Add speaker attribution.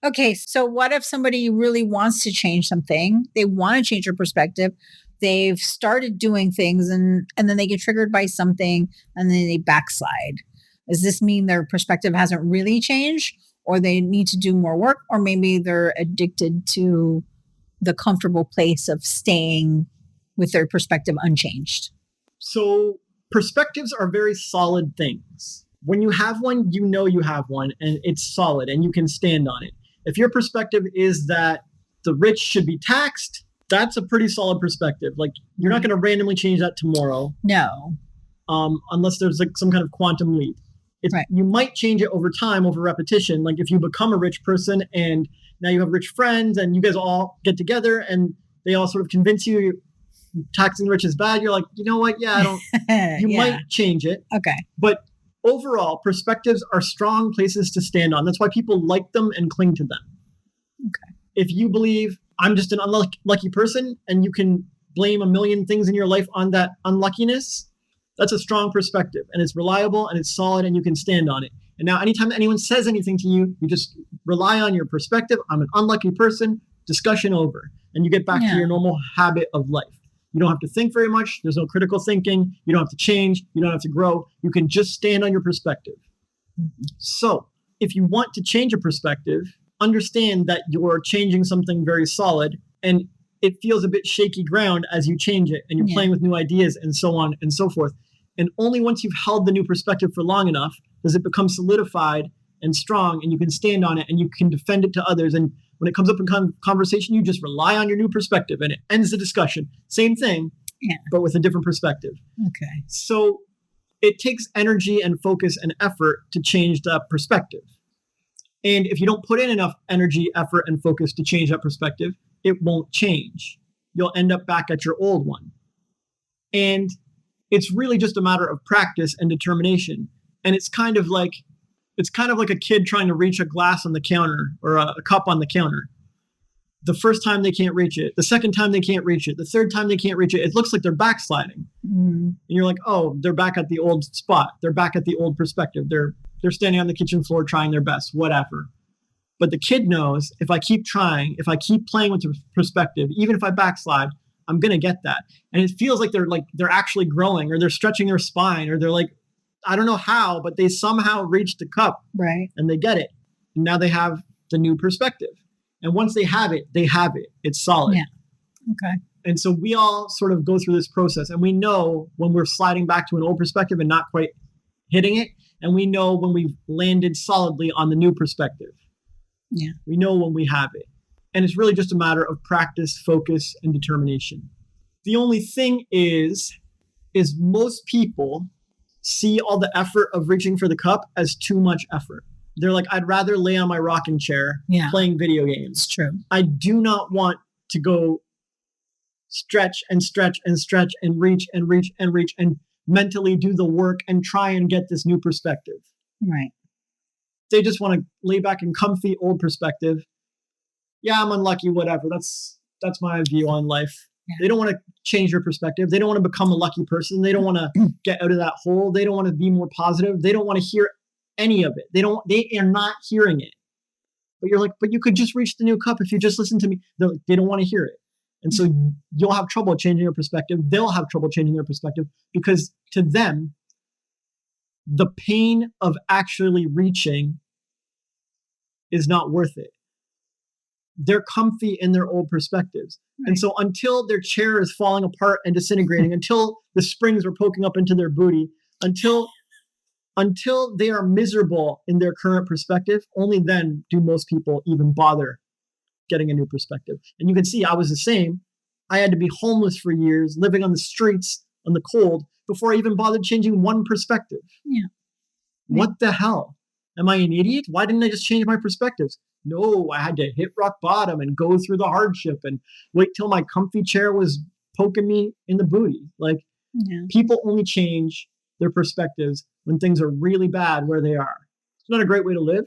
Speaker 1: Okay, so what if somebody really wants to change something? They want to change their perspective. They've started doing things and then they get triggered by something and then they backslide. Does this mean their perspective hasn't really changed or they need to do more work or maybe they're addicted to the comfortable place of staying with their perspective unchanged?
Speaker 2: So perspectives are very solid things. When you have one, you know you have one and it's solid and you can stand on it. If your perspective is that the rich should be taxed, that's a pretty solid perspective. Like you're not going to randomly change that tomorrow.
Speaker 1: No.
Speaker 2: Unless there's like some kind of quantum leap. Right. You might change it over time, over repetition. Like if you become a rich person and now you have rich friends and you guys all get together and they all sort of convince you taxing the rich is bad. You're like, you know what? Yeah, I don't, you might change it.
Speaker 1: Okay.
Speaker 2: But overall, perspectives are strong places to stand on. That's why people like them and cling to them.
Speaker 1: Okay.
Speaker 2: If you believe I'm just an unlucky person and you can blame a million things in your life on that unluckiness, that's a strong perspective and it's reliable and it's solid and you can stand on it. And now anytime anyone says anything to you, you just rely on your perspective. I'm an unlucky person, discussion over. And you get back to your normal habit of life. You don't have to think very much. There's no critical thinking. You don't have to change. You don't have to grow. You can just stand on your perspective. Mm-hmm. So if you want to change a perspective, understand that you're changing something very solid and it feels a bit shaky ground as you change it and you're playing with new ideas and so on and so forth. And only once you've held the new perspective for long enough does it become solidified and strong and you can stand on it and you can defend it to others. And when it comes up in conversation, you just rely on your new perspective and it ends the discussion. Same thing, but with a different perspective.
Speaker 1: Okay.
Speaker 2: So it takes energy and focus and effort to change that perspective. And if you don't put in enough energy, effort, and focus to change that perspective, it won't change. You'll end up back at your old one. And it's really just a matter of practice and determination. And it's kind of like a kid trying to reach a glass on the counter or a cup on the counter. The first time they can't reach it. The second time they can't reach it. The third time they can't reach it. It looks like they're backsliding. Mm. And you're like, oh, they're back at the old spot. They're back at the old perspective. They're standing on the kitchen floor trying their best, whatever. But the kid knows if I keep trying, if I keep playing with the perspective, even if I backslide, I'm going to get that. And it feels like they're actually growing or they're stretching their spine or they're like, I don't know how, but they somehow reach the cup.
Speaker 1: Right.
Speaker 2: And they get it. And now they have the new perspective. And once they have it, they have it. It's solid.
Speaker 1: Yeah. Okay.
Speaker 2: And so we all sort of go through this process and we know when we're sliding back to an old perspective and not quite hitting it. And we know when we've landed solidly on the new perspective.
Speaker 1: Yeah.
Speaker 2: We know when we have it. And it's really just a matter of practice, focus, and determination. The only thing is most people see all the effort of reaching for the cup as too much effort. They're like, I'd rather lay on my rocking chair playing video games.
Speaker 1: It's true.
Speaker 2: I do not want to go stretch and stretch and stretch and reach and reach and reach and mentally do the work and try and get this new perspective.
Speaker 1: Right.
Speaker 2: They just want to lay back in comfy old perspective. Yeah, I'm unlucky, whatever. That's my view on life. Yeah. They don't want to change their perspective. They don't want to become a lucky person. They don't want to get out of that hole. They don't want to be more positive. They don't want to hear any of it. They are not hearing it. But you're like, but you could just reach the new cup if you just listen to me. They don't want to hear it. And so you'll have trouble changing your perspective. They'll have trouble changing their perspective because to them, the pain of actually reaching is not worth it. They're comfy in their old perspectives. Right. And so until their chair is falling apart and disintegrating, until the springs are poking up into their booty, until they are miserable in their current perspective, only then do most people even bother getting a new perspective. And you can see I was the same. I had to be homeless for years, living on the streets on the cold before I even bothered changing one perspective.
Speaker 1: Yeah.
Speaker 2: What the hell? Am I an idiot? Why didn't I just change my perspectives? No, I had to hit rock bottom and go through the hardship and wait till my comfy chair was poking me in the booty. Like people only change their perspectives when things are really bad where they are. It's not a great way to live.